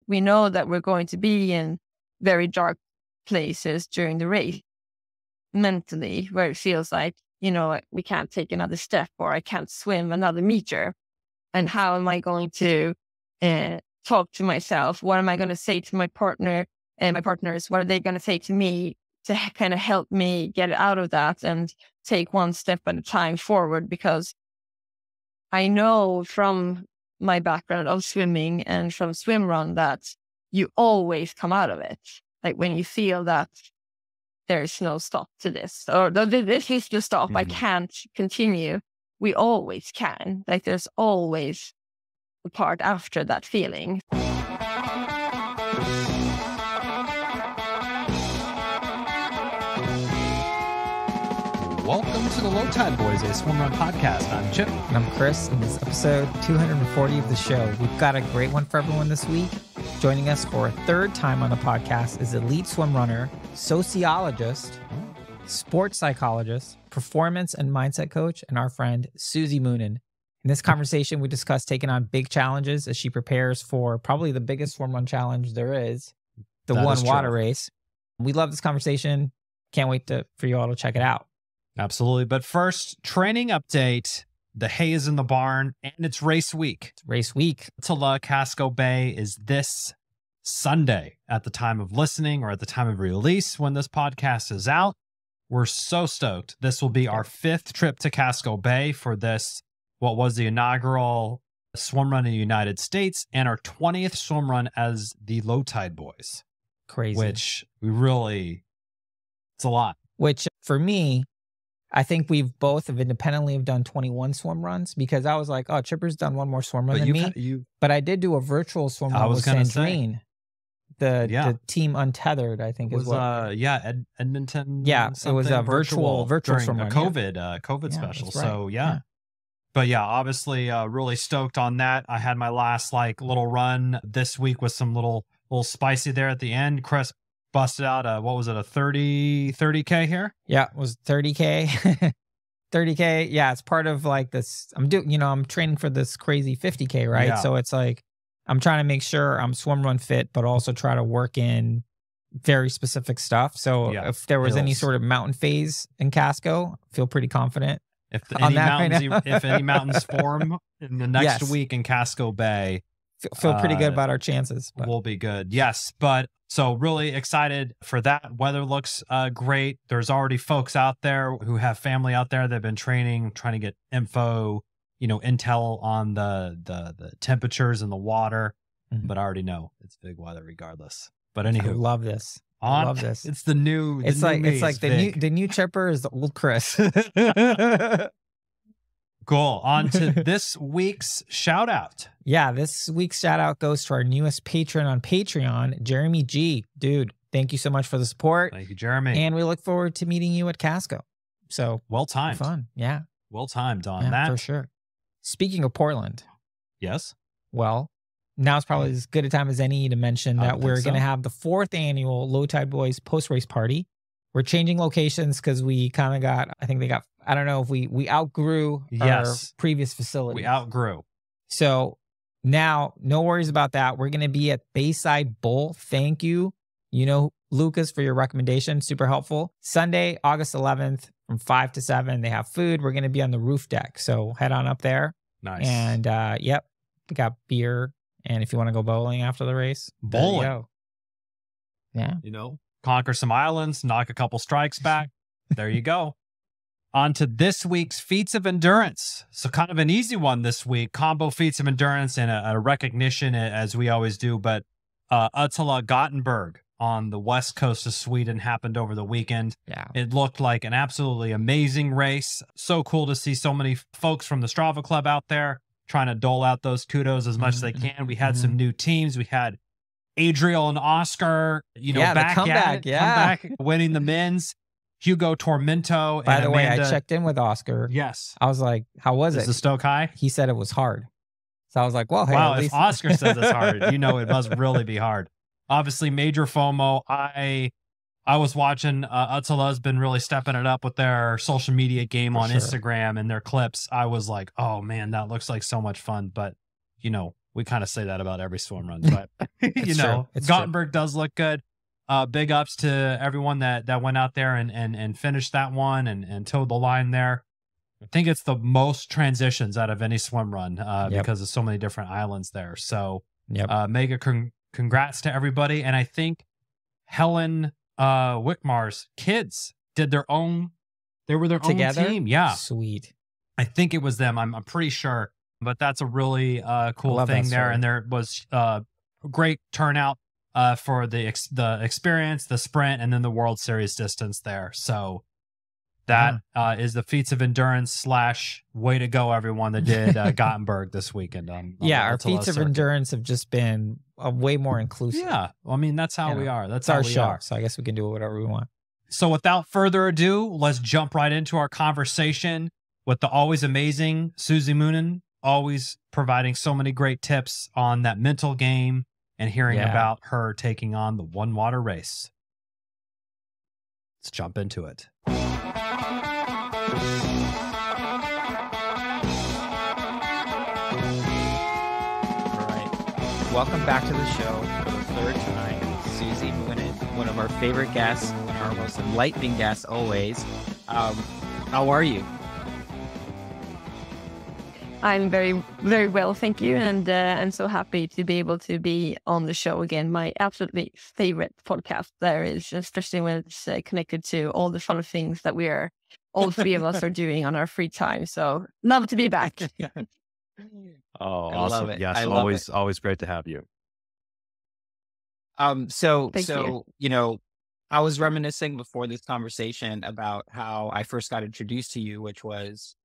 we know that we're going to be in very dark places during the race mentally, where it feels like, we can't take another step, or I can't swim another meter. And how am I going to talk to myself? What am I going to say to my partner and my partners? What are they going to say to me to kind of help me get out of that and take one step at a time forward? Because I know from my background of swimming and from Swimrun that you always come out of it. Like when you feel that there's no stop to this, or this is the stop, I can't continue. We always can. Like there's always a part after that feeling. Welcome to the Low Tide Boys, a Swimrun podcast. I'm Chip. And I'm Chris, and this is episode 240 of the show. We've got a great one for everyone this week. Joining us for a third time on the podcast is elite swim runner, sociologist, sports psychologist, performance and mindset coach, and our friend Susie Moonen. In this conversation, we discuss taking on big challenges as she prepares for probably the biggest swim run challenge there is, the One Water Race. We love this conversation. Can't wait for you all to check it out. Absolutely. But first, training update. The hay is in the barn, and it's race week. It's race week. Casco Bay is this Sunday at the time of listening, or at the time of release when this podcast is out. We're so stoked. This will be our 5th trip to Casco Bay for this, what was the inaugural swim run in the United States, and our 20th swim run as the Low Tide Boys. Crazy. Which it's a lot. Which for me, I think we've both independently have done 21 swim runs, because I was like, oh, Chipper's done one more swim run than me. But I did do a virtual swim run with Sandrine. The team Untethered, I think, is what. Edmonton. Yeah, it was a virtual swim run. COVID special. Right. So yeah. But yeah, obviously really stoked on that. I had my last little run this week with some little spicy there at the end. Chris busted out a 30K here? Yeah, it was 30K. 30K. Yeah, it's part of this. I'm training for this crazy 50K, right? Yeah. So it's I'm trying to make sure I'm swim run fit, but also try to work in very specific stuff. So if there was any sort of mountain phase in Casco, I feel pretty confident. If any mountains form in the next week in Casco Bay, feel pretty good about our chances. We'll be good. Yes, but so really excited for that. Weather looks great. There's already folks out there who have family out there that have been training, trying to get info, intel on the temperatures and the water. Mm-hmm. But I already know it's big weather regardless. But anywho, I love this. It's the new. It's the new Chipper is the old Chris. Cool. On to this week's shout out. Yeah, this week's shout out goes to our newest patron on Patreon, Jeremy G. Dude, thank you so much for the support. Thank you, Jeremy. And we look forward to meeting you at Casco. So well timed. Fun. Yeah. Well timed on that. For sure. Speaking of Portland. Yes. Well, now it's probably as good a time as any to mention that we're going to have the 4th annual Low Tide Boys post-race party. We're changing locations because we kind of got, I don't know if we outgrew our previous facility. We outgrew. So now, no worries about that. We're going to be at Bayside Bowl. Thank you, Lucas, for your recommendation. Super helpful. Sunday, August 11th from 5 to 7. They have food. We're going to be on the roof deck. So head on up there. Nice. And we got beer. And if you want to go bowling after the race, bowling. Yeah. Conquer some islands, knock a couple strikes back. There you go. On to this week's Feats of Endurance. So kind of an easy one this week. Combo Feats of Endurance and a recognition, as we always do. But Uttala Gothenburg on the west coast of Sweden happened over the weekend. Yeah. It looked like an absolutely amazing race. So cool to see so many folks from the Strava Club out there trying to dole out those kudos as much as they can. We had some new teams. We had Adriel and Oscar, back winning the men's. Hugo Tormento. By the way, I checked in with Oscar. Yes. I was like, how was it? Is the Stoke high? He said it was hard. So I was like, well, hey. Wow, if Oscar says it's hard, it must really be hard. Obviously, major FOMO. I was watching, Uttala's been really stepping it up with their social media game on Instagram and their clips. I was like, oh man, that looks like so much fun. But, we kind of say that about every swim run, but you know, It's Gothenburg does look good. Big ups to everyone that went out there and finished that one and towed the line there. I think it's the most transitions out of any swim run because of so many different islands there. So mega congrats to everybody. And I think Helen Wickmar's kids did their own, they were their Together? own team. Yeah. Sweet. I think it was them. I'm pretty sure, but that's a really cool thing there. And there was a great turnout for the experience, the sprint, and then the World Series distance there. So that is the Feats of Endurance / way to go, everyone that did Gothenburg this weekend. Our Feats of Endurance have just been way more inclusive. Yeah. Well, I mean, that's how we are. That's it's how our we show. are. So I guess we can do whatever we want. So without further ado, let's jump right into our conversation with the always amazing Susie Moonen, always providing so many great tips on that mental game and hearing about her taking on the One Water race. Let's jump into it. All right. Welcome back to the show for the third time. Susie Moonen, one of our favorite guests, one of our most enlightening guests always. How are you? I'm very, very well, thank you. And I'm so happy to be able to be on the show again. My absolutely favorite podcast there is, especially when it's connected to all the fun things that all three of us are doing on our free time. So love to be back. Oh, I awesome. love it. Yes, I love it. always great to have you. So Thank you. you know, I was reminiscing before this conversation about how I first got introduced to you, which was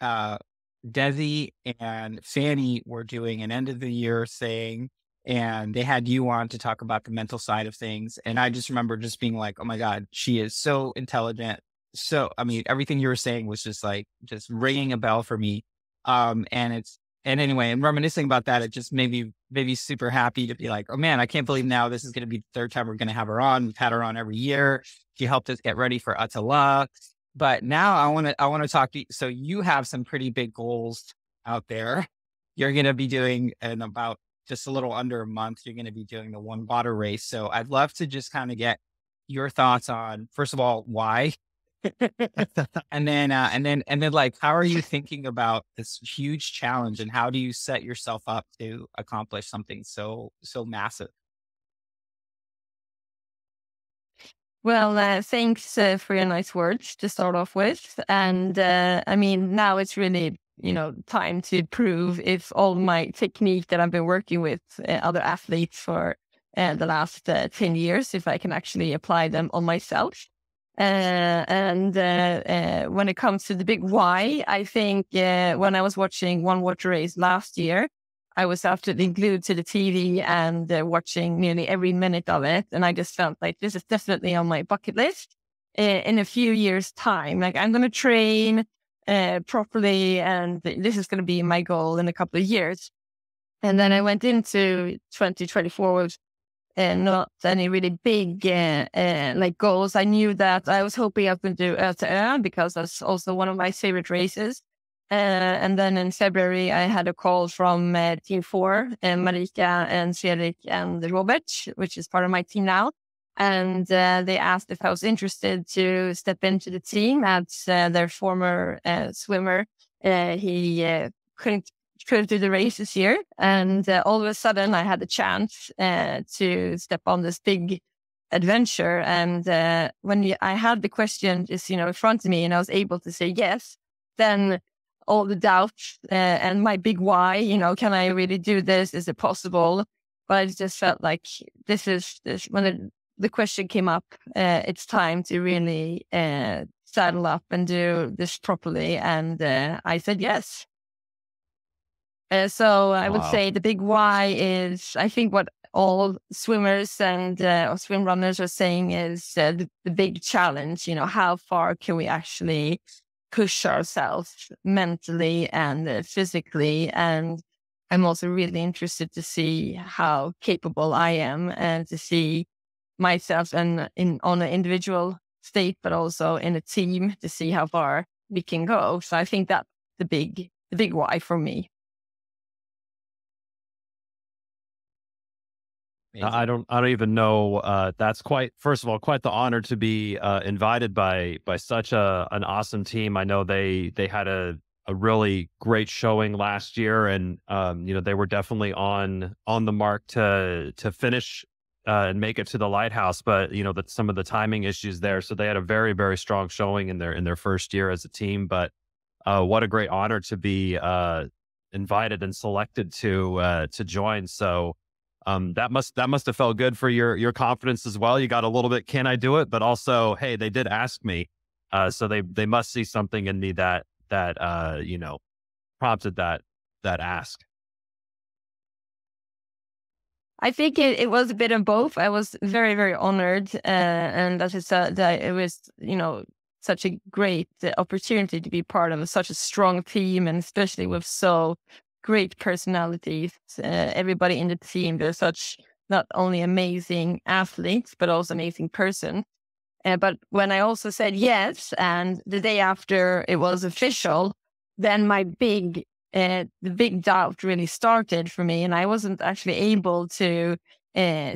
Desi and Fanny were doing an end of the year thing, and they had you on to talk about the mental side of things. And I just remember just being like, oh my God, she is so intelligent. So, I mean, everything you were saying was just ringing a bell for me. And anyway, and reminiscing about that, it just made me super happy to be like, oh man, I can't believe now this is going to be the third time we're going to have her on. We've had her on every year. She helped us get ready for Attala. But now I want to talk to you. So you have some pretty big goals out there. You're going to be doing in about just a little under a month. You're going to be doing the One Water race. So I'd love to just kind of get your thoughts on, first of all, why, and then like, how are you thinking about this huge challenge, and how do you set yourself up to accomplish something so massive? Well, thanks for your nice words to start off with. And I mean, now it's really, time to prove if all my technique that I've been working with other athletes for the last 10 years, if I can actually apply them on myself. And when it comes to the big why, I think when I was watching One Water Race last year, I was absolutely glued to the TV and watching nearly every minute of it. And I just felt like this is definitely on my bucket list in a few years' time. Like, I'm going to train properly, and this is going to be my goal in a couple of years. And then I went into 2024 with not any really big goals. I knew that I was hoping I could do Attala because that's also one of my favorite races. And then in February, I had a call from Team 4, Marika and Fredrik and Robert, which is part of my team now. And they asked if I was interested to step into the team as their former swimmer. He couldn't do the race this year. And all of a sudden, I had the chance to step on this big adventure. And when I had the question just, in front of me, and I was able to say yes, then all the doubts and my big why, can I really do this? Is it possible? But I just felt like this when the question came up, it's time to really saddle up and do this properly. And I said yes. So I would say the big why is, I think what all swimmers and swim runners are saying is the big challenge. How far can we actually push ourselves mentally and physically? And I'm also really interested to see how capable I am, and to see myself on an individual state, but also in a team, to see how far we can go. So I think that's the big why for me. Amazing. I don't even know. That's quite, first of all, quite the honor to be invited by such an awesome team. I know they had a really great showing last year, and they were definitely on the mark to finish and make it to the lighthouse. But that some of the timing issues there, so they had a very, very strong showing in their first year as a team. But what a great honor to be invited and selected to join. So that must have felt good for your confidence as well. You got a little bit, can I do it? But also, hey, they did ask me, so they must see something in me that prompted that ask. I think it was a bit of both. I was very, very honored, and as I said, that it was such a great opportunity to be part of such a strong team, and especially with so great personalities. Everybody in the team, they're such not only amazing athletes, but also amazing person. But when I also said yes, and the day after it was official, then the big doubt really started for me, and I wasn't actually able to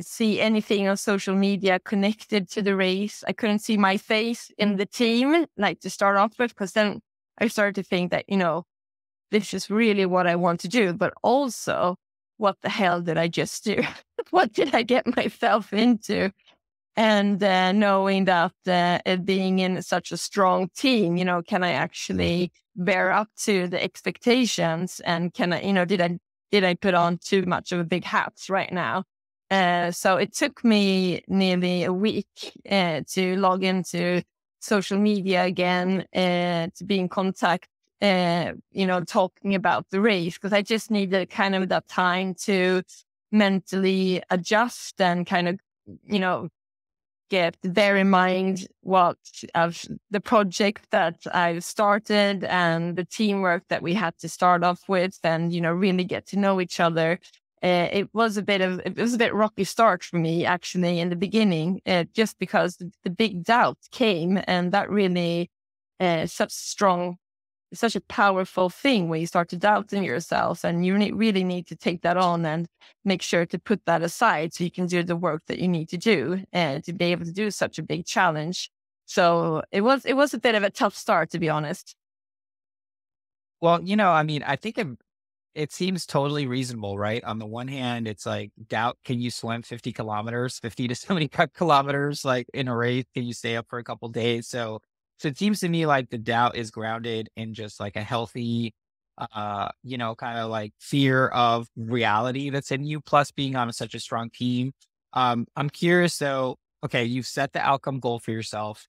see anything on social media connected to the race. I couldn't see my face in the team, like to start off with, because then I started to think that, this is really what I want to do, but also, what the hell did I just do? What did I get myself into? And knowing that being in such a strong team, can I actually bear up to the expectations? And can I, did I put on too much of a big hat right now? So it took me nearly a week to log into social media again, to be in contact, talking about the race, because I just needed kind of that time to mentally adjust and kind of, bear in mind what of the project that I started and the teamwork that we had to start off with, and really get to know each other. It was a bit rocky start for me actually in the beginning, just because the big doubt came, and that really such a powerful thing when you start to doubt in yourself, and you really need to take that on and make sure to put that aside so you can do the work that you need to do to be able to do such a big challenge. So it was a bit of a tough start, to be honest. Well, I mean, I think it seems totally reasonable, right? On the one hand, it's like doubt, can you swim 50 kilometers, 50 to 75 kilometers, like in a race? Can you stay up for a couple days? So it seems to me like the doubt is grounded in just like a healthy, kind of like fear of reality that's in you, plus being on such a strong team. I'm curious though, okay, you've set the outcome goal for yourself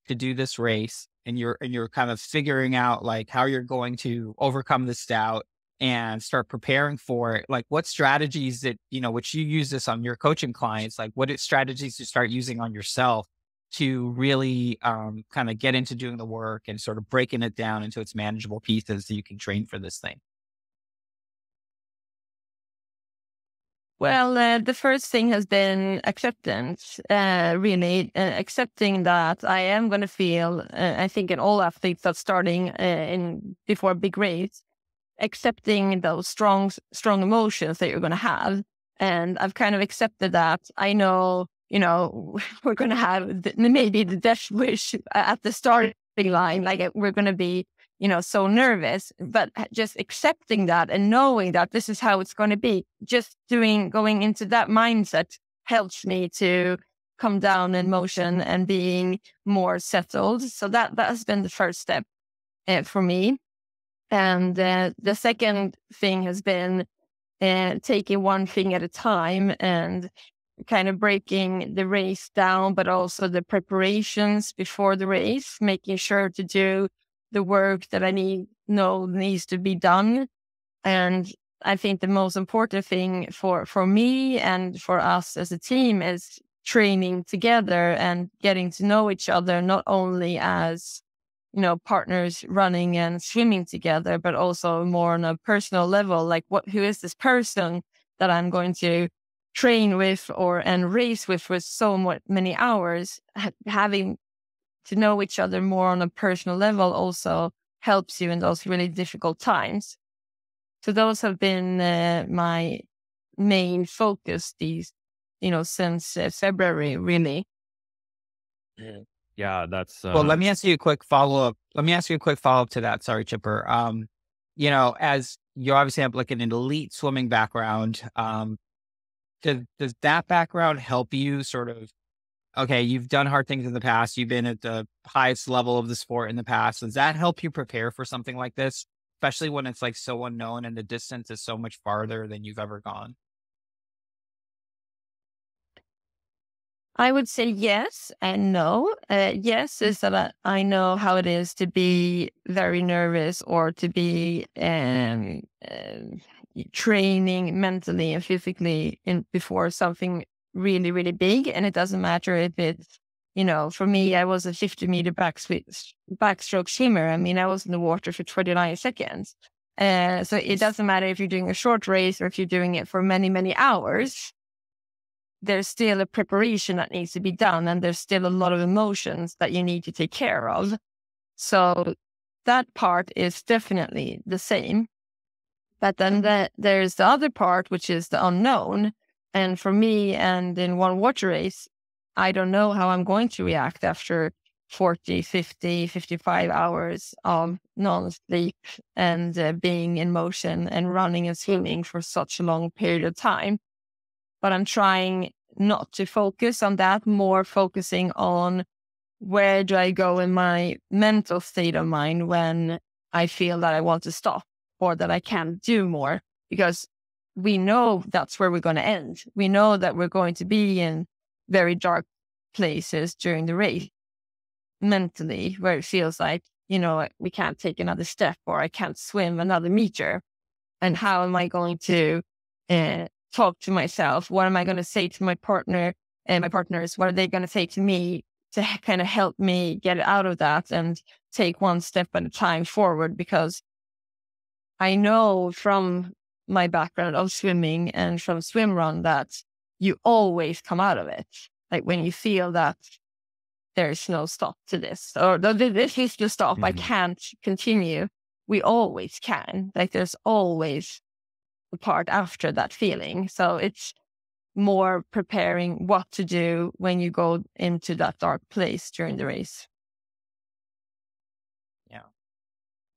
to do this race, and you're kind of figuring out like how you're going to overcome this doubt and start preparing for it. Like, what strategies that, which you use this on your coaching clients, like what strategies to start using on yourself to really kind of get into doing the work and sort of breaking it down into its manageable pieces so you can train for this thing? Well, the first thing has been acceptance, really accepting that I am going to feel, I think in all athletes that's starting before a big race, accepting those strong emotions that you're going to have. And I've kind of accepted that. I know, we're going to have maybe the death wish at the starting line, like we're going to be, so nervous, but just accepting that and knowing that this is how it's going to be, just going into that mindset helps me to come down in motion and being more settled. So that has been the first step for me. And the second thing has been taking one thing at a time and kind of breaking the race down, but also the preparations before the race, making sure to do the work that I needs to be done. And I think the most important thing for me and for us as a team is training together and getting to know each other, not only as partners running and swimming together, but also more on a personal level, like who is this person that I'm going to train with and race with for so many hours. Having to know each other more on a personal level also helps you in those really difficult times. So those have been my main focus these since February, really. Yeah, that's Well, let me ask you a quick follow-up. To that. Sorry, Chipper. As you obviously have like an elite swimming background, does that background help you sort of, okay, you've done hard things in the past, you've been at the highest level of the sport in the past. Does that help you prepare for something like this, especially when it's like so unknown and the distance is so much farther than you've ever gone? I would say yes and no. Yes is that I know how it is to be very nervous or to be training mentally and physically before something really, really big. And it doesn't matter if it's, for me, I was a 50-meter backstroke swimmer. I mean, I was in the water for 29 seconds. So it doesn't matter if you're doing a short race or if you're doing it for many, many hours. There's still a preparation that needs to be done, and there's still a lot of emotions that you need to take care of. So that part is definitely the same. But then there's the other part, which is the unknown. And for me, and in one water race, I don't know how I'm going to react after 40, 50, 55 hours of non-sleep and being in motion and running and swimming for such a long period of time. But I'm trying not to focus on that, more focusing on where do I go in my mental state of mind when I feel that I want to stop or that I can't do more, because we know that's where we're going to end. We know that we're going to be in very dark places during the race mentally, where it feels like, we can't take another step or I can't swim another meter. And how am I going to talk to myself? What am I going to say to my partner and my partners? What are they going to say to me to kind of help me get out of that and take one step at a time forward? Because I know from my background of swimming and from Swimrun that you always come out of it. Like when you feel that there's no stop to this, or this is the stop, I can't continue. We always can. Like there's always part after that feeling. So it's more preparing what to do when you go into that dark place during the race.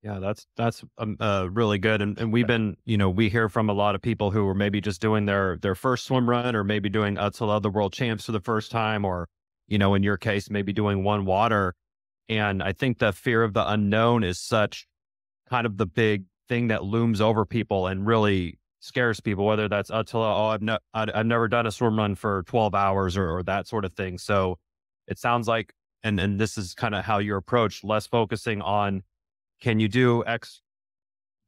Yeah, that's really good. And we've been, we hear from a lot of people who are maybe just doing their first swim run, or maybe doing Attila the world champs for the first time, or, in your case, maybe doing one water. And I think the fear of the unknown is such kind of the big thing that looms over people and really scares people, whether that's Attila, I've never done a swim run for 12 hours or that sort of thing. So it sounds like, and this is kind of how you're approached, less focusing on, can you do X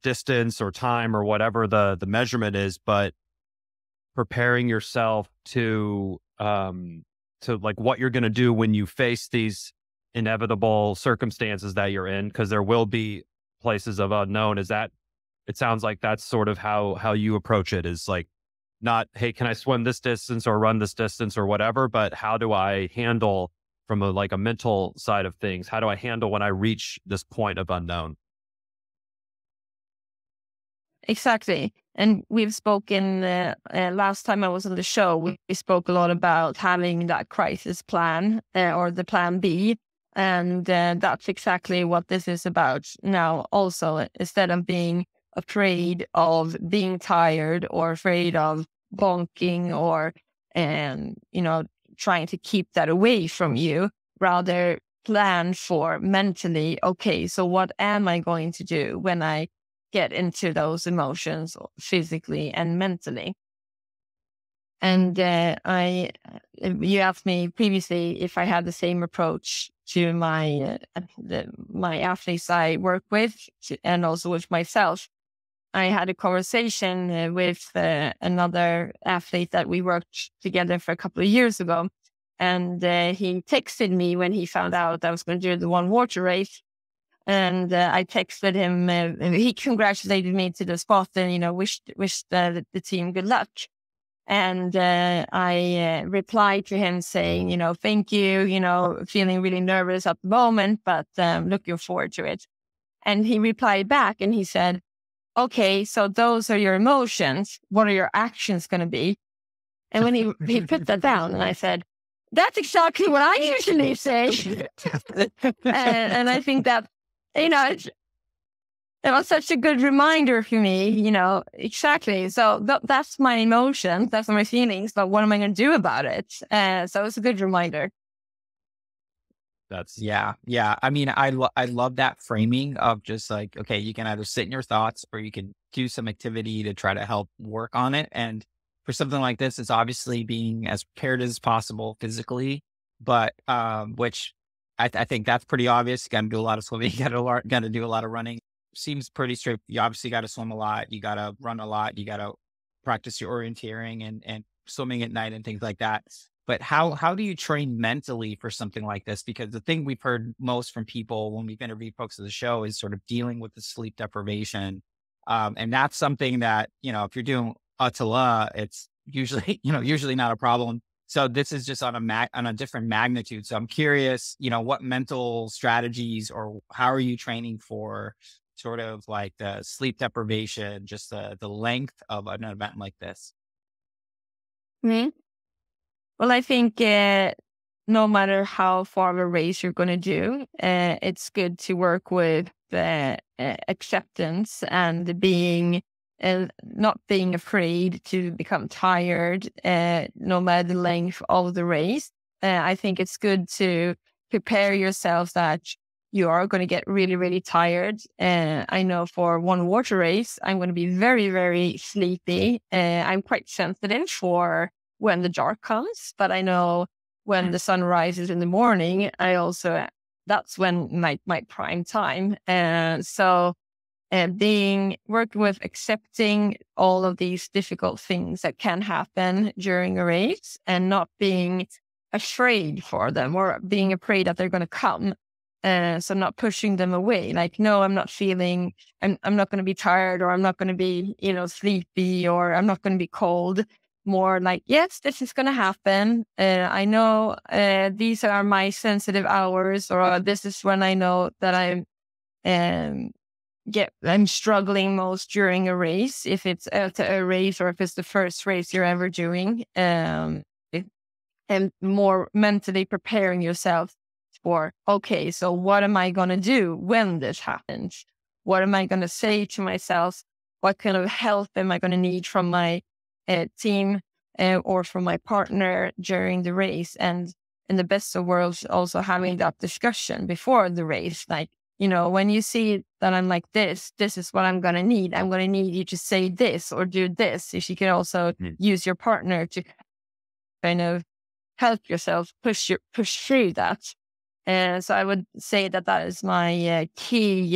distance or time or whatever the measurement is, but preparing yourself to like what you're going to do when you face these inevitable circumstances that you're in, because there will be places of unknown. It sounds like that's sort of how you approach it, is like, not, hey, can I swim this distance or run this distance or whatever, but how do I handle from a mental side of things? How do I handle when I reach this point of unknown? Exactly. And we've spoken, last time I was on the show, we spoke a lot about having that crisis plan or the plan B. And that's exactly what this is about now also. Instead of being afraid of being tired or afraid of bonking or, trying to keep that away from you, rather plan for mentally, okay, so what am I going to do when I get into those emotions physically and mentally? And you asked me previously if I had the same approach to my athletes I work with and also with myself. I had a conversation with another athlete that we worked together for a couple of years ago. And he texted me when he found out I was going to do the one water race. And I texted him, he congratulated me to the spot and, wished the team good luck. And I replied to him saying, thank you, feeling really nervous at the moment, but looking forward to it. And he replied back and he said, okay, so those are your emotions. What are your actions going to be? And when he put that down, and I said, that's exactly what I usually say. And I think that, it was such a good reminder for me, exactly. So that's my emotions, that's my feelings, but what am I going to do about it? So it's a good reminder. Yeah. I mean, I love that framing of just like, okay, you can either sit in your thoughts or you can do some activity to try to help work on it. And for something like this, it's obviously being as prepared as possible physically, but which I think that's pretty obvious. You got to do a lot of swimming. You got to do a lot of running. Seems pretty straight. You obviously got to swim a lot. You got to run a lot. You got to practice your orienteering and swimming at night and things like that. But how do you train mentally for something like this? Because the thing we've heard most from people when we've interviewed folks of the show is sort of dealing with the sleep deprivation. And that's something that, if you're doing Atala, it's usually not a problem. So this is just on a different magnitude. So I'm curious, what mental strategies or how are you training for sort of like the sleep deprivation, just the length of an event like this? Mm-hmm. Well, I think no matter how far of a race you're going to do, it's good to work with acceptance and not being afraid to become tired, no matter the length of the race. I think it's good to prepare yourself that you are going to get really, really tired. I know for one water race, I'm going to be very, very sleepy. I'm quite sensitive for when the dark comes, but I know when the sun rises in the morning, that's when my prime time. So working with accepting all of these difficult things that can happen during a race and not being afraid for them or being afraid that they're going to come. So not pushing them away. Like, no, I'm not feeling, I'm not going to be tired, or I'm not going to be, sleepy, or I'm not going to be cold. More like, yes, this is going to happen. I know these are my sensitive hours, or this is when I know that I'm struggling most during a race. If it's a race or if it's the first race you're ever doing, and more mentally preparing yourself for, okay, so what am I going to do when this happens? What am I going to say to myself? What kind of help am I going to need from my team or from my partner during the race? And in the best of worlds, also having that discussion before the race. Like, when you see that I'm like this is what I'm going to need. I'm going to need you to say this or do this. If you can also use your partner to kind of help yourself push through that. So I would say that is my key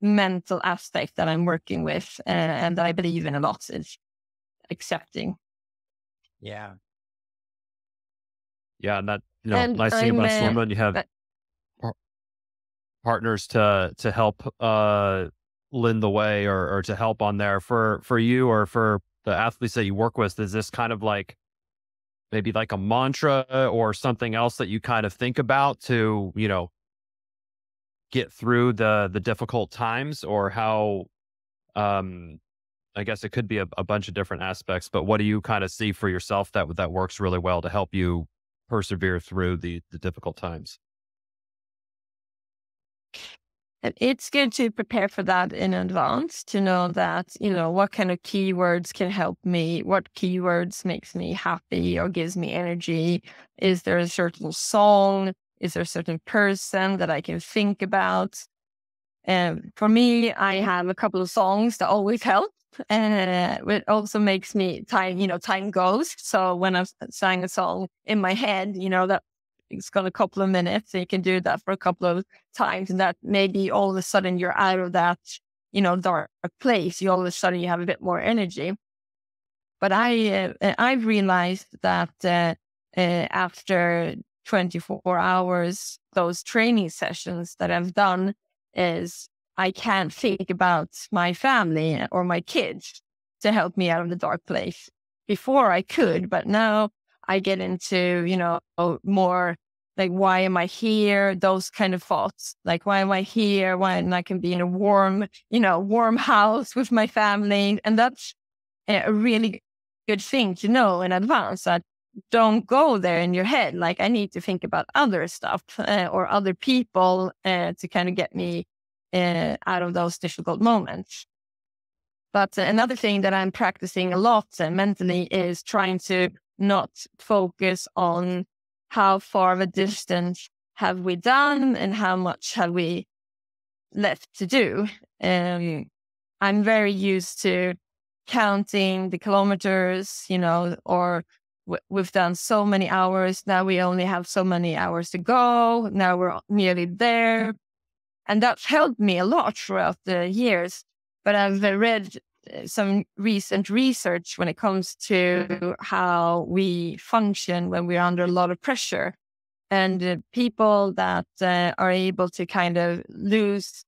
mental aspect that I'm working with and that I believe in a lot, is accepting. Yeah. Yeah. And that, nice thing about Swimrun, you have partners to help lend the way or to help on there for you or for the athletes that you work with. Is this kind of like maybe like a mantra or something else that you kind of think about to, get through the difficult times, or how, I guess it could be a bunch of different aspects, but what do you kind of see for yourself that works really well to help you persevere through the difficult times? It's good to prepare for that in advance, to know that, what kind of keywords can help me, what keywords makes me happy or gives me energy. Is there a certain song? Is there a certain person that I can think about? For me, I have a couple of songs that always help. It also makes me time goes. So when I've sang a song in my head, that it's got a couple of minutes, so you can do that for a couple of times, and that maybe all of a sudden you're out of that, dark place. All of a sudden you have a bit more energy. But I've realized that after 24 hours, those training sessions that I've done, is I can't think about my family or my kids to help me out of the dark place. Before I could, but now I get into, more like, why am I here? Those kind of thoughts. Like, why am I here? Why I can be in a warm house with my family. And that's a really good thing to know in advance, that don't go there in your head. Like, I need to think about other stuff or other people to kind of get me out of those difficult moments. But another thing that I'm practicing a lot mentally is trying to not focus on how far of a distance have we done and how much have we left to do. I'm very used to counting the kilometers, or we've done so many hours. Now we only have so many hours to go. Now we're nearly there. And that's helped me a lot throughout the years. But I've read some recent research when it comes to how we function when we're under a lot of pressure. And people that are able to kind of lose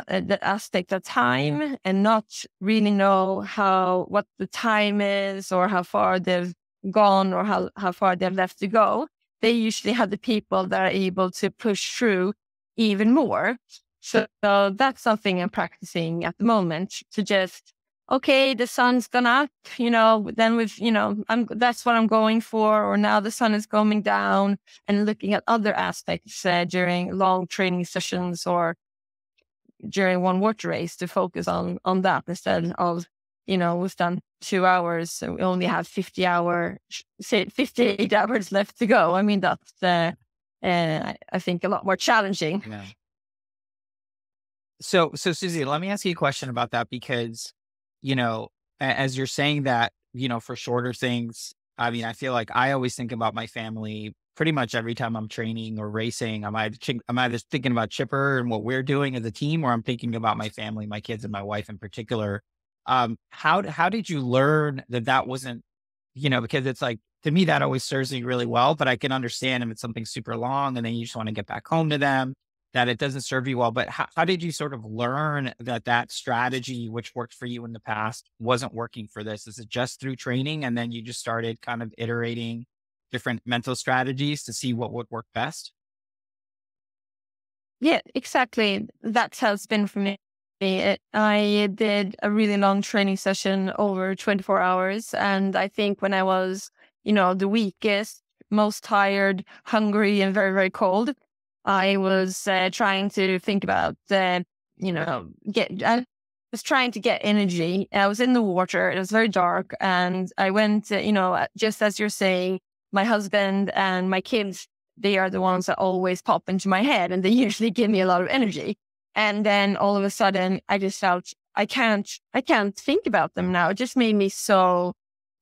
the aspect of time and not really know what the time is or how far they've gone or how far they've left to go, they usually have the people that are able to push through even more. So that's something I'm practicing at the moment, to just, okay, the sun's gone up, then that's what I'm going for, or now the sun is going down, and looking at other aspects during long training sessions or during one water race, to focus on that instead of, we've done 2 hours, so we only have 58 hours left to go. I mean, that's, I think, a lot more challenging. Yeah. So Susie, let me ask you a question about that, because, as you're saying that, for shorter things, I mean, I feel like I always think about my family pretty much every time I'm training or racing. I'm either thinking about Chipper and what we're doing as a team, or I'm thinking about my family, my kids and my wife in particular. How did you learn that wasn't, because it's like, to me, that always serves me really well, but I can understand if it's something super long and then you just want to get back home to them, that it doesn't serve you well. But how did you sort of learn that strategy, which worked for you in the past, wasn't working for this? Is it just through training, and then you just started kind of iterating different mental strategies to see what would work best? Yeah, exactly. That's how it's been for me. I did a really long training session over 24 hours. And I think when I was, the weakest, most tired, hungry, and very, very cold, I was trying to think about, I was trying to get energy. I was in the water. It was very dark. And I went, just as you're saying, my husband and my kids, they are the ones that always pop into my head, and they usually give me a lot of energy. And then all of a sudden I just felt I can't think about them now. It just made me so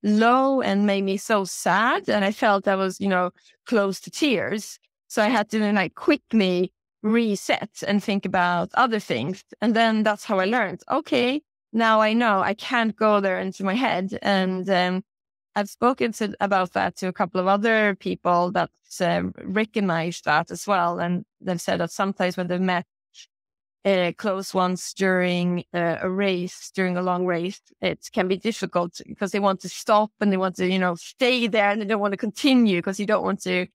low and made me so sad. And I felt I was, close to tears. So I had to quickly reset and think about other things. And then that's how I learned, okay, now I know I can't go there into my head. And I've spoken about that to a couple of other people that recognize that as well. And they've said that sometimes when they've met close ones during a race, during a long race, it can be difficult because they want to stop and they want to, stay there, and they don't want to continue because you don't want to,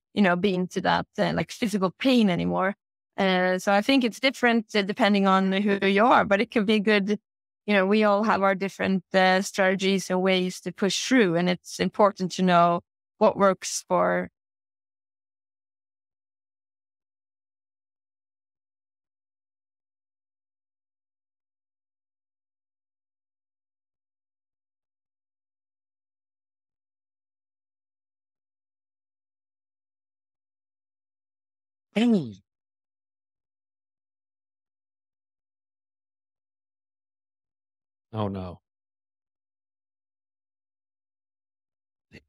be into that physical pain anymore. So I think it's different depending on who you are, but it can be good. We all have our different strategies and ways to push through, and it's important to know what works for. Oh no. I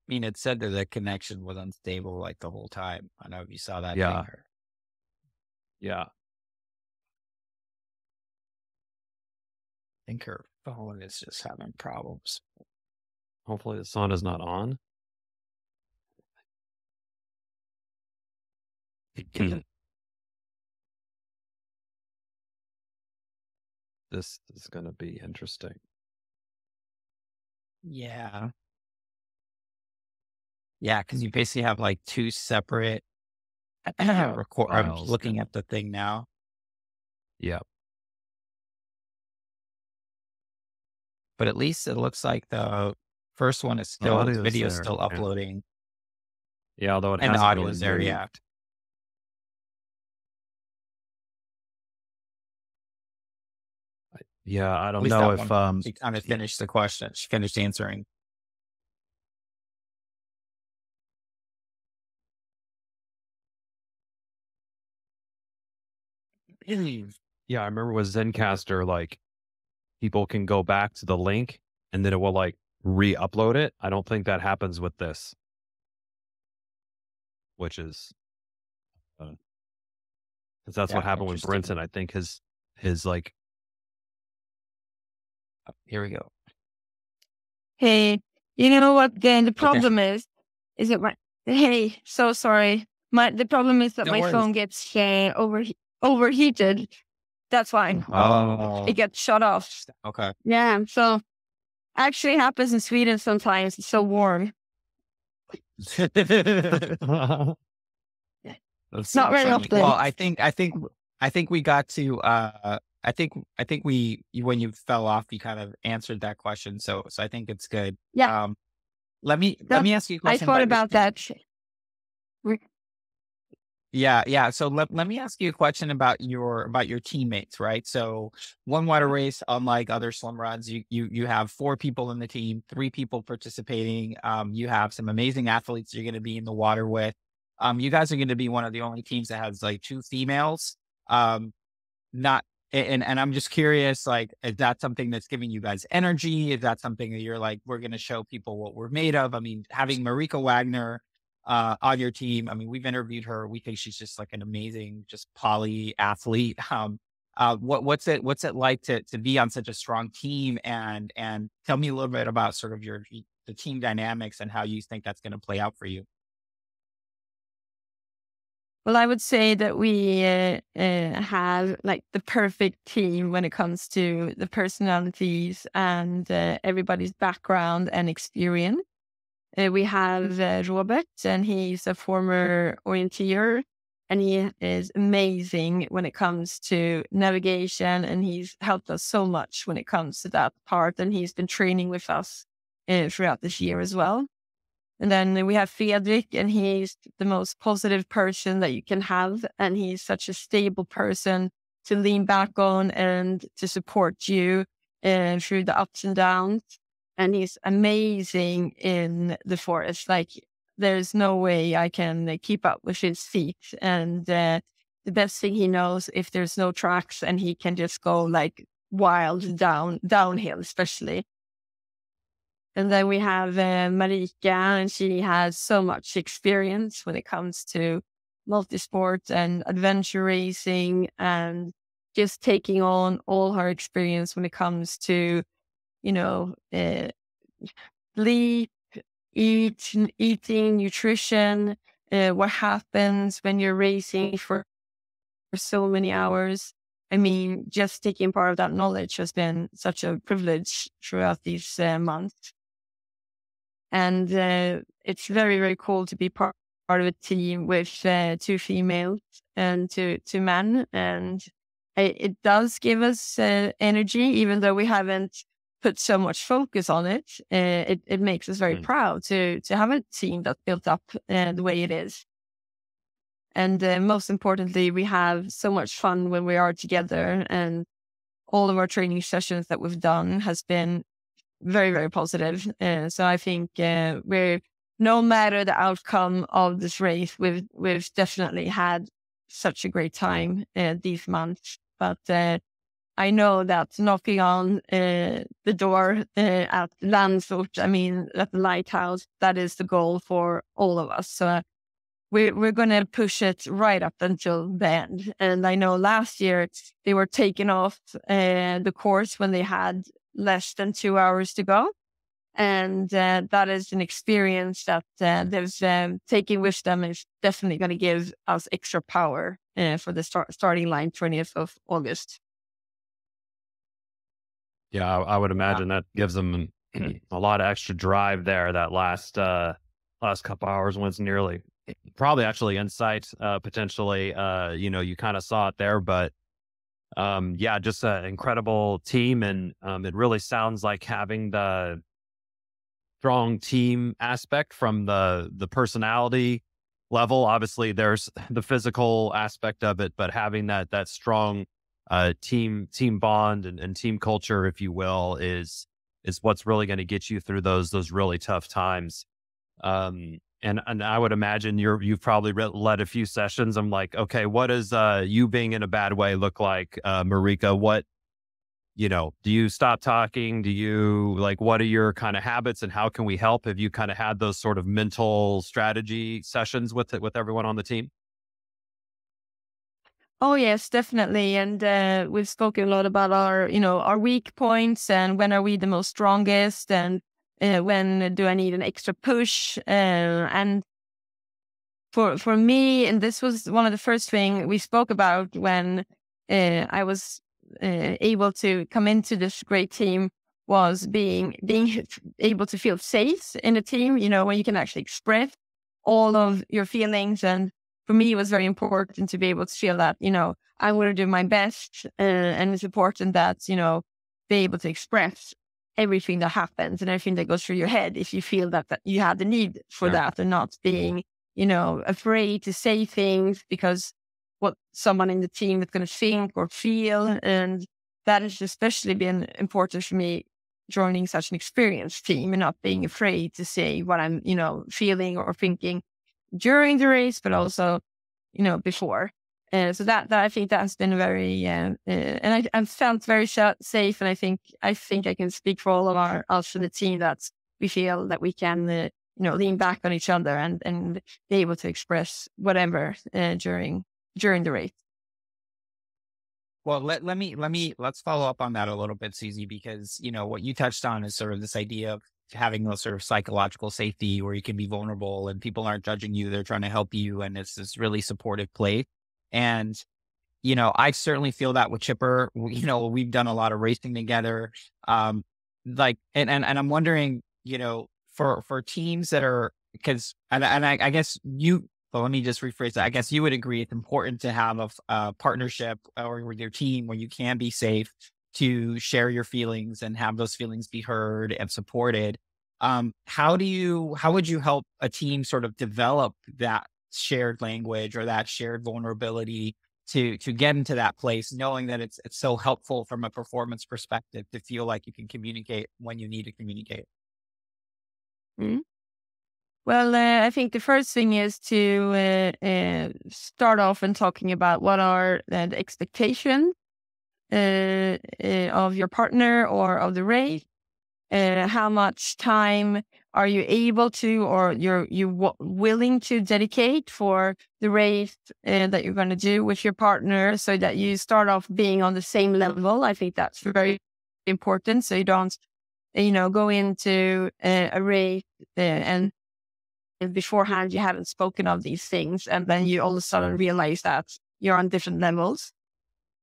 mean, it said that the connection was unstable the whole time. I know if you saw that. Yeah. Finger. Yeah. I think her phone is just having problems. Hopefully the sun is not on. This is going to be interesting. Yeah. Yeah, because you basically have two separate record. I'm Files. looking at the thing now. Yeah. But at least it looks like the First one is The still, audio the is video is there. still Yeah. uploading, Yeah, although it and the hasn't audio really is there. moved. Yeah. Yeah, I At don't least know that if one, she kind of finished the question. She finished answering. yeah, I remember with Zencaster, like people can go back to the link and then it will like re-upload it. I don't think that happens with this, which is because that's Yeah, what happened with interesting. Brinson. I think his like Here we go. Hey, you know what? The problem is it my, hey, so sorry. The problem is that No my worries. phone gets overheated. That's why Oh, it gets shut off. okay. Yeah, so actually happens in Sweden sometimes. It's so warm. that's Not very funny. often. Well, I think we got to. I think when you fell off, you kind of answered that question. So I think it's good. Yeah. Let me ask you a I question. thought about that. Yeah. So let me ask you a question about your teammates, right? So one water race, unlike other swim runs, you have 4 people in the team, 3 people participating. You have some amazing athletes you're going to be in the water with. You guys are going to be one of the only teams that has like 2 females. Not and I'm just curious, like, is that something that's giving you guys energy? Is that something that you're like, we're going to show people what we're made of? I mean, having Marika Wagner on your team. I mean, we've interviewed her. We think she's just like an amazing, just poly athlete. What's it like to be on such a strong team? And tell me a little bit about sort of the team dynamics and how you think that's going to play out for you. Well, I would say that we have like the perfect team when it comes to the personalities and everybody's background and experience. We have Robert, and he's a former orienteer, and he is amazing when it comes to navigation, and he's helped us so much when it comes to that part, and he's been training with us throughout this year as well. And then we have Fredrik, and he's the most positive person that you can have, and he's such a stable person to lean back on and to support you through the ups and downs. And he's amazing in the forest. Like, there's no way I can keep up with his feet. And the best thing he knows, if there's no tracks, and he can just go like wild downhill, especially. And then we have Marika, and she has so much experience when it comes to multisport and adventure racing, and just taking on all her experience when it comes to, sleep, eating, nutrition, what happens when you're racing for so many hours. I mean, just taking part of that knowledge has been such a privilege throughout these months. And it's very, very cool to be part of a team with 2 females and two men. And it does give us energy, even though we haven't put so much focus on it. It makes us very proud to have a team that's built up the way it is. And most importantly, we have so much fun when we are together, and all of our training sessions that we've done has been very, very positive. So I think we're, no matter the outcome of this race, we've definitely had such a great time these months. But I know that knocking on the door at Landsort, I mean, at the lighthouse, that is the goal for all of us. So we're going to push it right up until the end. And I know last year they were taking off the course when they had less than 2 hours to go. And that is an experience that they've taken with them, is definitely going to give us extra power for the starting line 20th of August. Yeah, I would imagine that gives them a lot of extra drive there. That last couple hours when it's nearly probably actually in sight, potentially. You kind of saw it there, but just an incredible team, and it really sounds like having the strong team aspect from the personality level. Obviously, there's the physical aspect of it, but having that strong team bond and team culture, if you will, is what's really going to get you through those really tough times. And I would imagine you've probably led a few sessions. I'm like, okay, what does you being in a bad way look like, Marika? What, do you stop talking? Do you what are your kind of habits and how can we help? Have you kind of had those sort of mental strategy sessions with everyone on the team? Oh yes, definitely. And we've spoken a lot about our weak points and when are we the most strongest and when do I need an extra push? And for me, and this was one of the first things we spoke about when I was able to come into this great team, was being able to feel safe in a team, when you can actually express all of your feelings. And for me, it was very important to be able to feel that, I want to do my best. And it's important that, be able to express everything that happens and everything that goes through your head if you feel that you have the need for that, and not being, afraid to say things because what someone in the team is going to think or feel. And that has especially been important for me joining such an experienced team and not being afraid to say what I'm, feeling or thinking during the race, but also, before. So that I think that has been very, and I felt very safe. And I think I can speak for all of us for the team that we feel that we can, lean back on each other and be able to express whatever during the race. Well, let's follow up on that a little bit, Susie, because, what you touched on is sort of this idea of having those sort of psychological safety where you can be vulnerable and people aren't judging you. They're trying to help you. And it's this really supportive place. And, I certainly feel that with Chipper. We've done a lot of racing together. And I'm wondering, for teams that are, I guess well, let me just rephrase that. I guess you would agree it's important to have a partnership or with your team where you can be safe to share your feelings and have those feelings be heard and supported. How would you help a team sort of develop that shared language or that shared vulnerability to get into that place, knowing that it's so helpful from a performance perspective to feel like you can communicate when you need to communicate? Mm-hmm. Well, I think the first thing is to start off and talking about what are the expectations of your partner or of the race. How much time are you able to, or you're willing to dedicate for the race that you're going to do with your partner, so that you start off being on the same level. I think that's very important. So you don't, go into a race and beforehand you haven't spoken of these things, and then you all of a sudden realize that you're on different levels.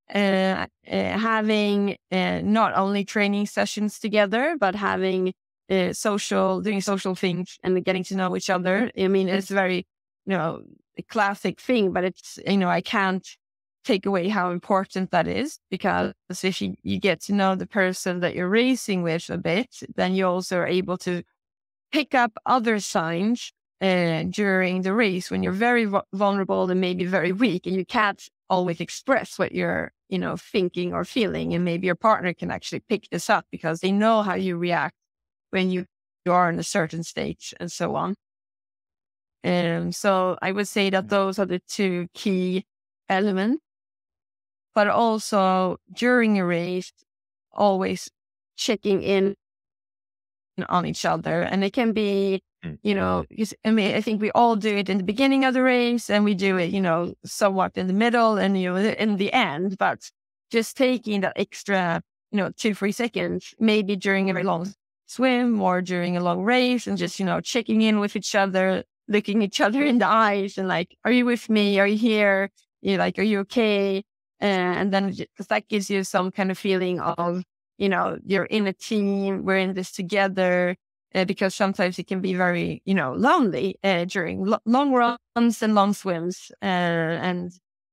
Having not only training sessions together, but having doing social things and getting to know each other. I mean, it's very, a classic thing, but it's, I can't take away how important that is, because if you get to know the person that you're racing with a bit, then you also are able to pick up other signs during the race when you're very vulnerable and maybe very weak, and you can't always express what you're, thinking or feeling. And maybe your partner can actually pick this up because they know how you react when you are in a certain stage and so on. And so I would say that those are the two key elements. But also during a race, always checking in on each other. And it can be, I think we all do it in the beginning of the race, and we do it, somewhat in the middle and, in the end, but just taking that extra, 2-3 seconds, maybe during a very long swim or during a long race, and just, checking in with each other, looking each other in the eyes and like, are you with me? Are you here? Are you okay? And then because that gives you some kind of feeling of, you're in a team, we're in this together. Because sometimes it can be very, lonely during long runs and long swims, and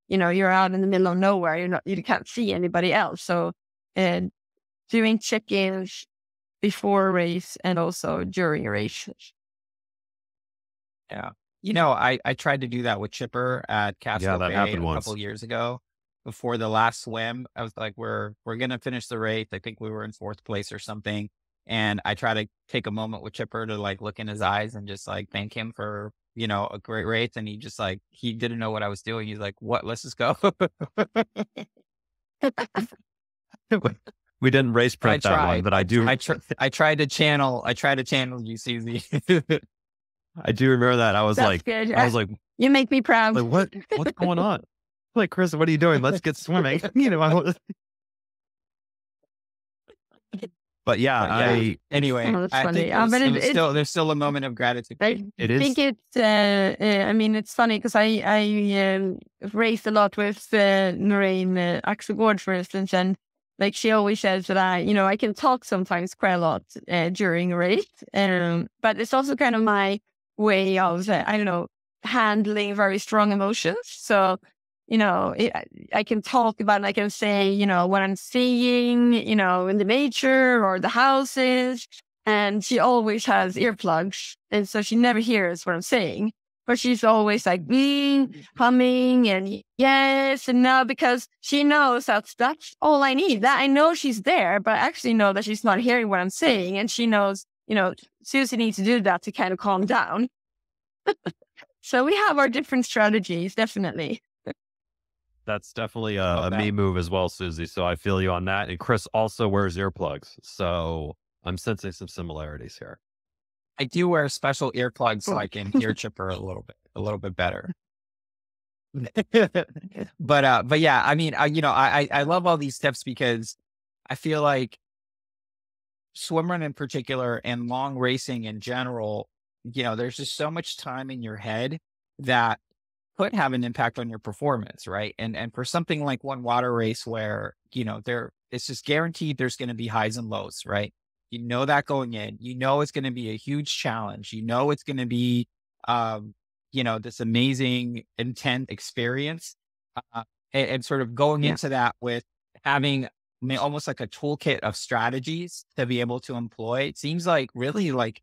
you're out in the middle of nowhere. You can't see anybody else. So doing check-ins before a race and also during a race. Yeah. I tried to do that with Chipper at Casco that Bay happened a once. couple years ago. Before the last swim, I was like, we're gonna finish the race. I think we were in 4th place or something. And I try to take a moment with Chipper to like look in his eyes and just like thank him for, a great race. And he just like, he didn't know what I was doing. He's like, what? Let's just go. We didn't race print that one, but I do. I tried to channel you, Susie. I do remember that. I was That's like, good. I was like, You make me proud. what's going on? Like, Chris, what are you doing? Let's get swimming. But yeah, anyway, Oh, that's I funny. think there's still a moment of gratitude. I It is. think it's, I mean, it's funny because I raced a lot with Noreen Axelgård, for instance, and like she always says that I can talk sometimes quite a lot during a race, but it's also kind of my way of, I don't know, handling very strong emotions. So, I can talk about, and I can say, what I'm seeing, in the nature or the houses. And she always has earplugs. And so she never hears what I'm saying. But she's always like, humming and yes and no, because she knows that's all I need. That I know she's there, but I actually know that she's not hearing what I'm saying. And she knows, Susie needs to do that to kind of calm down. So we have our different strategies, definitely. That's definitely a me move as well, Susie. So I feel you on that. And Chris also wears earplugs. So I'm sensing some similarities here. I do wear special earplugs so I can hear Chipper a little bit better. But yeah, I mean, I love all these tips because I feel like swimrun in particular and long racing in general, there's just so much time in your head that could have an impact on your performance, right? And for something like one water race where, it's just guaranteed there's going to be highs and lows, right? That going in, it's going to be a huge challenge. It's going to be, this amazing, intense experience. And sort of going into that with having almost like a toolkit of strategies to be able to employ. It seems like really like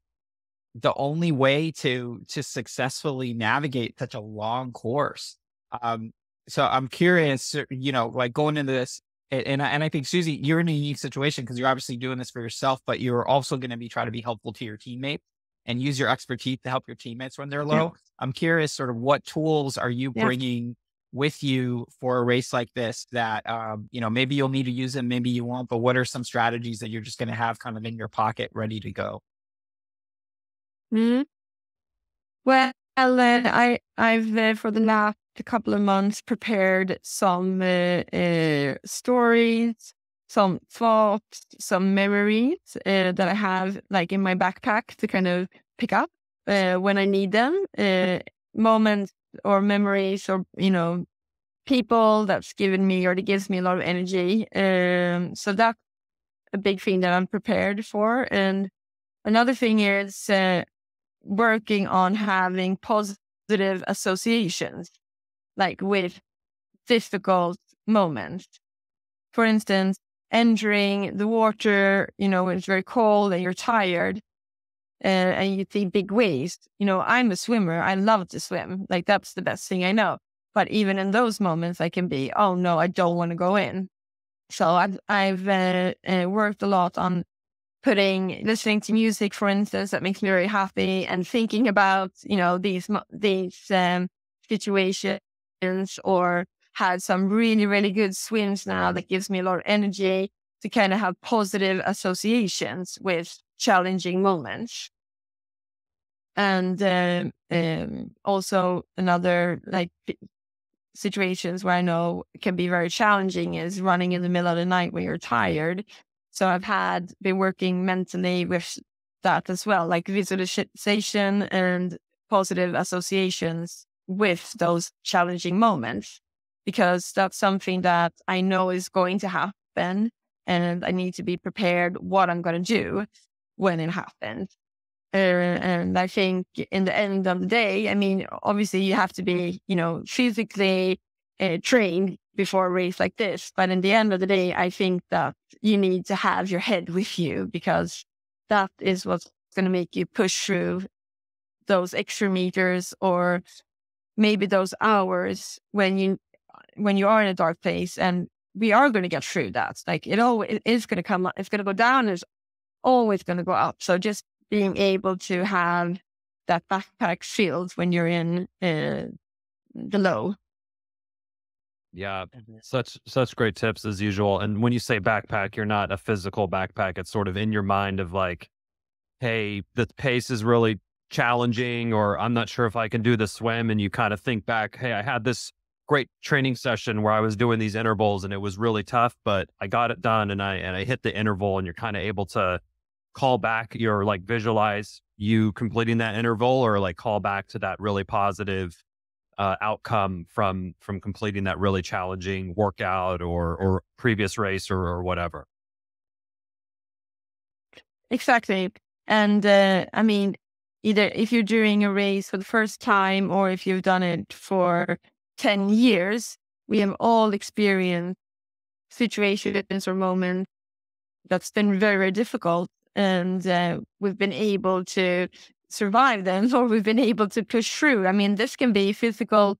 the only way to successfully navigate such a long course. So I'm curious, like going into this, and I think, Susie, you're in a unique situation because you're obviously doing this for yourself, but you're also going to be trying to be helpful to your teammates and use your expertise to help your teammates when they're low. Yeah. I'm curious, sort of what tools are you bringing with you for a race like this that, maybe you'll need to use them, maybe you won't, but what are some strategies that you're just going to have kind of in your pocket ready to go? Mm-hmm. Well, I've for the last couple of months prepared some stories, some thoughts, some memories that I have like in my backpack to kind of pick up when I need them. Moments or memories or people that's given me or that gives me a lot of energy. So that's a big thing that I'm prepared for. And another thing is working on having positive associations, like with difficult moments. For instance, entering the water, when it's very cold and you're tired and you see big waves. I'm a swimmer. I love to swim. Like that's the best thing I know. But even in those moments, I can be, oh no, I don't want to go in. So I've worked a lot on listening to music, for instance, that makes me very happy, and thinking about, these situations, or had some really, really good swims now that gives me a lot of energy to kind of have positive associations with challenging moments. And also another like situations where I know it can be very challenging is running in the middle of the night when you're tired. So I've been working mentally with that as well, like visualization and positive associations with those challenging moments, because that's something that I know is going to happen and I need to be prepared what I'm going to do when it happens. And I think in the end of the day, I mean, obviously you have to be, physically trained before a race like this. But in the end of the day, I think that you need to have your head with you, because that is what's going to make you push through those extra meters, or maybe those hours when you are in a dark place. And we are going to get through that. Like it is going to come up, it's going to go down, it's always going to go up. So just being able to have that backpack filled when you're in the low. Yeah, such great tips as usual. And when you say backpack, you're not a physical backpack. It's sort of in your mind of like, hey, the pace is really challenging, or I'm not sure if I can do the swim. And you kind of think back, hey, I had this great training session where I was doing these intervals and it was really tough, but I got it done and I hit the interval, and you're kind of able to call back your like visualize you completing that interval, or like call back to that really positive outcome from completing that really challenging workout or previous race or whatever. Exactly. And I mean, either if you're doing a race for the first time or if you've done it for 10 years, we have all experienced situations or moments that's been very, very difficult. And we've been able to survive them, or we've been able to push through. I mean, this can be physical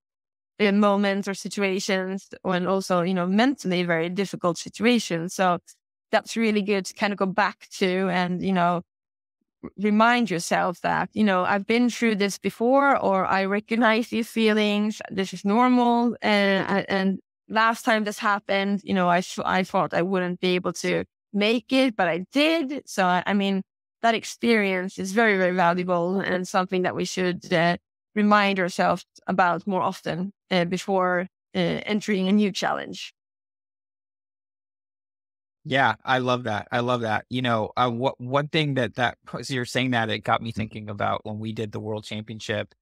moments or situations, and also, mentally very difficult situations. So that's really good to kind of go back to and, remind yourself that, I've been through this before, or I recognize these feelings. This is normal. And last time this happened, I thought I wouldn't be able to make it, but I did. So, I mean, that experience is very, very valuable and something that we should remind ourselves about more often before entering a new challenge. Yeah, I love that. One thing that as you're saying that, it got me thinking about when we did the World Championship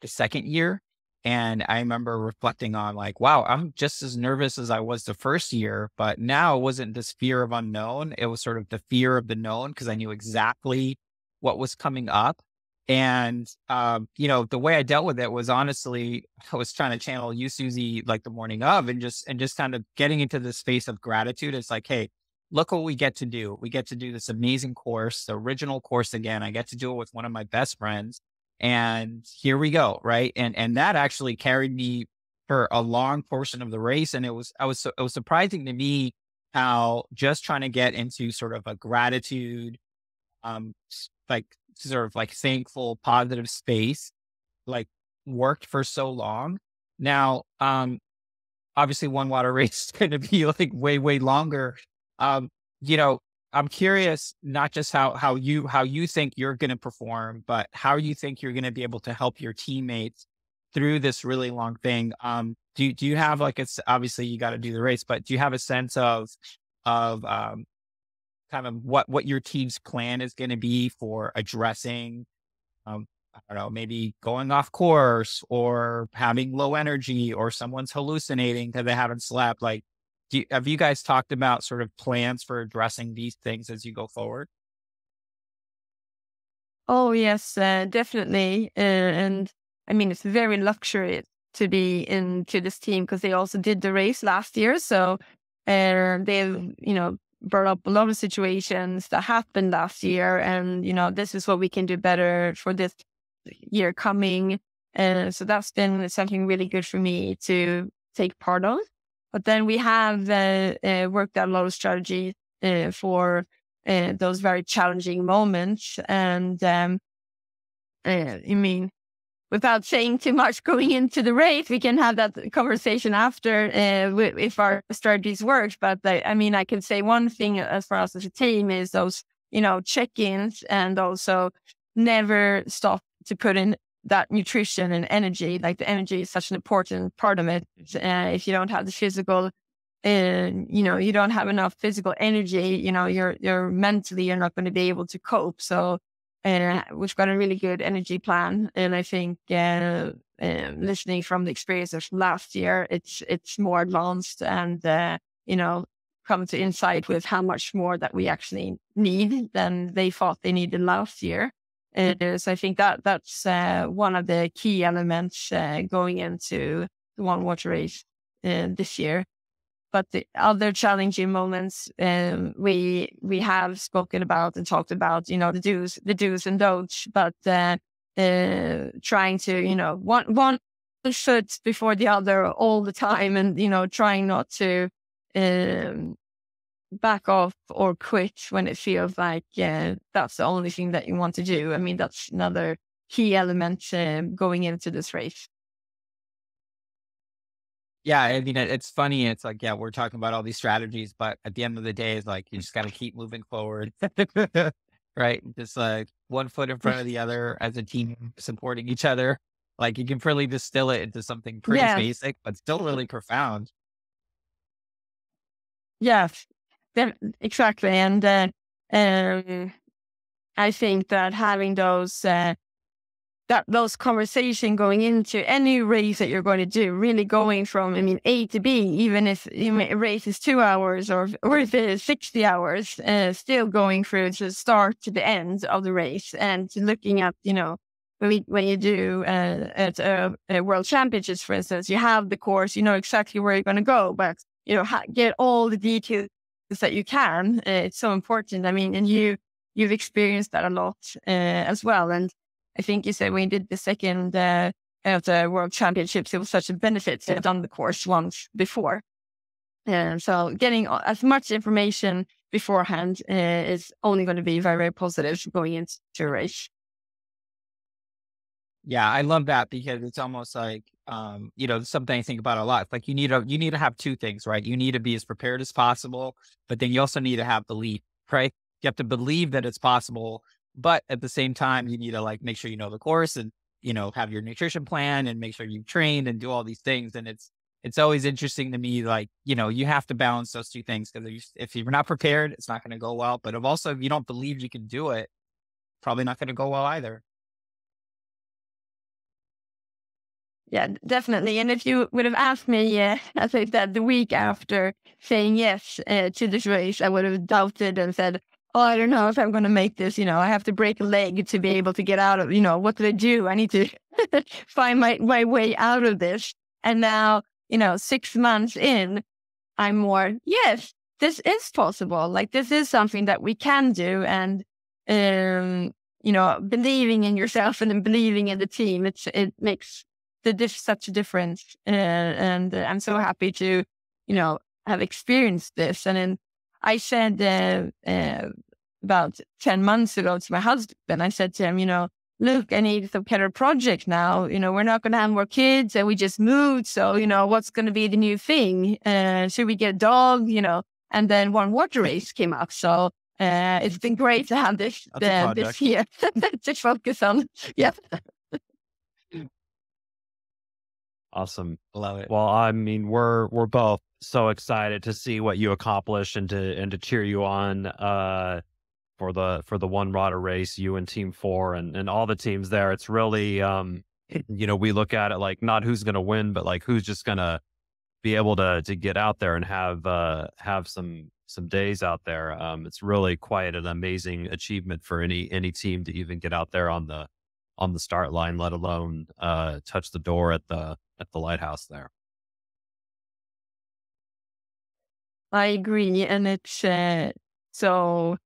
the second year. And I remember reflecting on like, wow, I'm just as nervous as I was the first year, but now it wasn't this fear of unknown. It was sort of the fear of the known, because I knew exactly what was coming up. And, the way I dealt with it was honestly, I was trying to channel you, Susie, like the morning of, and just kind of getting into the space of gratitude. It's like, hey, look what we get to do. We get to do this amazing course, the original course again. I get to do it with one of my best friends. And here we go. Right. And that actually carried me for a long portion of the race. And it was surprising to me how just trying to get into sort of a gratitude, like sort of like thankful, positive space, like worked for so long. Now, obviously one water race is going to be like way, way longer. I'm curious, not just how you think you're going to perform, but how you think you're going to be able to help your teammates through this really long thing. Do you have like, it's obviously you got to do the race, but do you have a sense of kind of what your team's plan is going to be for addressing, I don't know, maybe going off course or having low energy, or someone's hallucinating because they haven't slept? Like, have you guys talked about sort of plans for addressing these things as you go forward? Oh, yes, definitely. And I mean, it's very luxury to be into this team because they also did the race last year. So they've, brought up a lot of situations that happened last year. And, this is what we can do better for this year coming. So that's been something really good for me to take part of. But then we have worked out a lot of strategies for those very challenging moments. And I mean, without saying too much going into the race, we can have that conversation after if our strategies work. But I can say one thing as far as a team is those, check-ins, and also never stop to put in that nutrition and energy. Like the energy is such an important part of it. If you don't have the physical, you don't have enough physical energy, you're mentally, you're not going to be able to cope. So we've got a really good energy plan. And I think listening from the experiences from last year, it's more advanced and, come to insight with how much more that we actually need than they thought they needed last year. So I think that's one of the key elements going into the One Water Race this year. but the other challenging moments, we have spoken about and talked about, the do's and don'ts, but trying to, one foot before the other all the time, and, trying not to back off or quit when it feels like that's the only thing that you want to do. I mean, that's another key element going into this race. Yeah, I mean, it's funny. It's like, yeah, we're talking about all these strategies, but at the end of the day, it's like you just got to keep moving forward, right? Just like one foot in front of the other as a team, supporting each other. Like you can really distill it into something pretty basic, but still really profound. Yes, exactly. And I think that having those conversations going into any race that you're going to do, really going from, A to B, even if a race is 2 hours or if it is 60 hours, still going through to start to the end of the race, and looking at, when you do at a World Championships, for instance, you have the course, you know exactly where you're going to go, but, get all the details that you can. It's so important. And you've experienced that a lot as well. And I think you said when you did the second of the World Championships, it was such a benefit to have done the course once before. So getting as much information beforehand is only going to be very, very positive going into a race. Yeah, I love that, because it's almost like, something I think about a lot. It's like you need to have two things, right? You need to be as prepared as possible, but then you also need to have belief, right? You have to believe that it's possible. But at the same time, you need to like make sure you know the course and, have your nutrition plan and make sure you've trained and do all these things. And it's always interesting to me, like, you have to balance those two things, because if you're not prepared, it's not going to go well. But if you don't believe you can do it, probably not going to go well either. Yeah, definitely. And if you would have asked me, as I said, the week after saying yes to this race, I would have doubted and said, oh, I don't know if I'm going to make this. I have to break a leg to be able to get out of, what do I do? I need to find my way out of this. And now, 6 months in, I'm more, yes, this is possible. Like, this is something that we can do. And, believing in yourself and then believing in the team, it makes such a difference. And I'm so happy to, have experienced this. And then I said about 10 months ago to my husband, I said to him, look, I need some kind of project now. We're not going to have more kids and we just moved. So, what's going to be the new thing? Should we get a dog? And then one water race came up. So it's been great to have this year to focus on. Yeah. Awesome. Love it. Well, we're both so excited to see what you accomplish and to cheer you on for the One Rada race, you and Team 4 and all the teams there. It's really we look at it like not who's going to win, but like who's just going to be able to get out there and have some days out there. It's really quite an amazing achievement for any team to even get out there on the start line, let alone touch the door at the lighthouse there. I agree. And it's so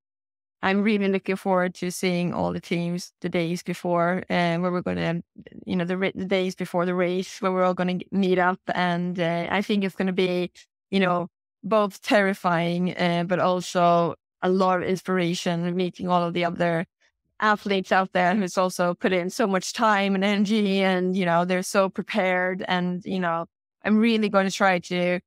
I'm really looking forward to seeing all the teams the days before, where we're going to, the days before the race, where we're all going to meet up. And I think it's going to be, both terrifying, but also a lot of inspiration, meeting all of the other athletes out there who's also put in so much time and energy, and they're so prepared. And I'm really going to try to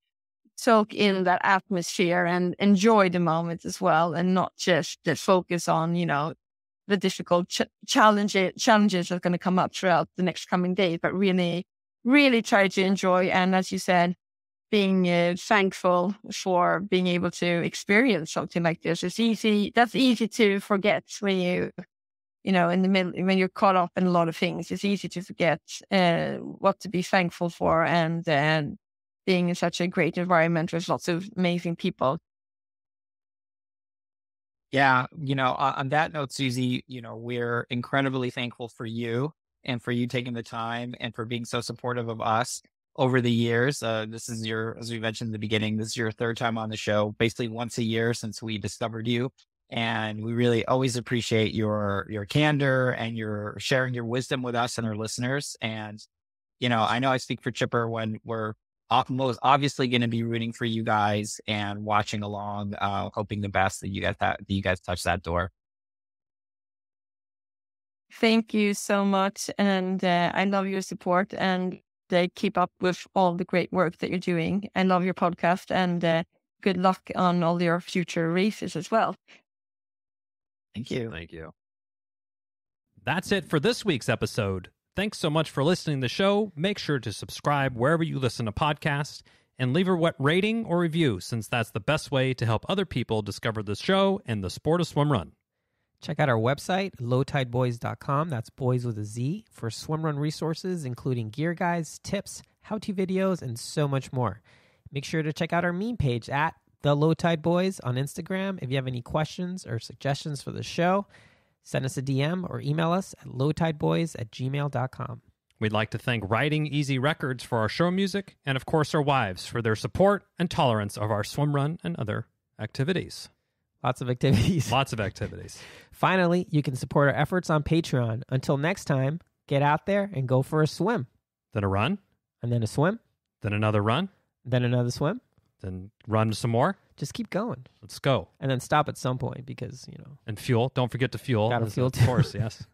soak in that atmosphere and enjoy the moment as well, and not just focus on the difficult challenges that are going to come up throughout the next coming days, but really try to enjoy. And as you said, being thankful for being able to experience something like this. That's easy to forget when you in the middle, when you're caught up in a lot of things. It's easy to forget what to be thankful for, and being in such a great environment with lots of amazing people. Yeah. On that note, Susie, we're incredibly thankful for you and for you taking the time and for being so supportive of us. over the years. This is as we mentioned in the beginning, this is your third time on the show, basically once a year since we discovered you. And we really always appreciate your candor and your sharing your wisdom with us and our listeners. And, I know I speak for Chipper when we're most obviously going to be rooting for you guys and watching along, hoping the best that you guys touch that door. Thank you so much. And I love your support and keep up with all the great work that you're doing. I love your podcast and good luck on all your future races as well. Thank you. Thank you. That's it for this week's episode. Thanks so much for listening to the show. Make sure to subscribe wherever you listen to podcasts and leave a rating or review, since that's the best way to help other people discover the show and the sport of swim run. Check out our website, lowtideboys.com. That's boys with a Z, for swimrun resources, including gear guides, tips, how-to videos, and so much more. Make sure to check out our meme page at The Low Tide Boys on Instagram. If you have any questions or suggestions for the show, send us a DM or email us at lowtideboys@gmail.com. We'd like to thank Riding Easy Records for our show music, and of course our wives for their support and tolerance of our swim run and other activities. Lots of activities. Lots of activities. Finally, you can support our efforts on Patreon. Until next time, get out there and go for a swim. Then a run. And then a swim. Then another run. Then another swim. Then run some more. Just keep going. Let's go. And then stop at some point because, And fuel. Don't forget to fuel. Gotta fuel of course, yes.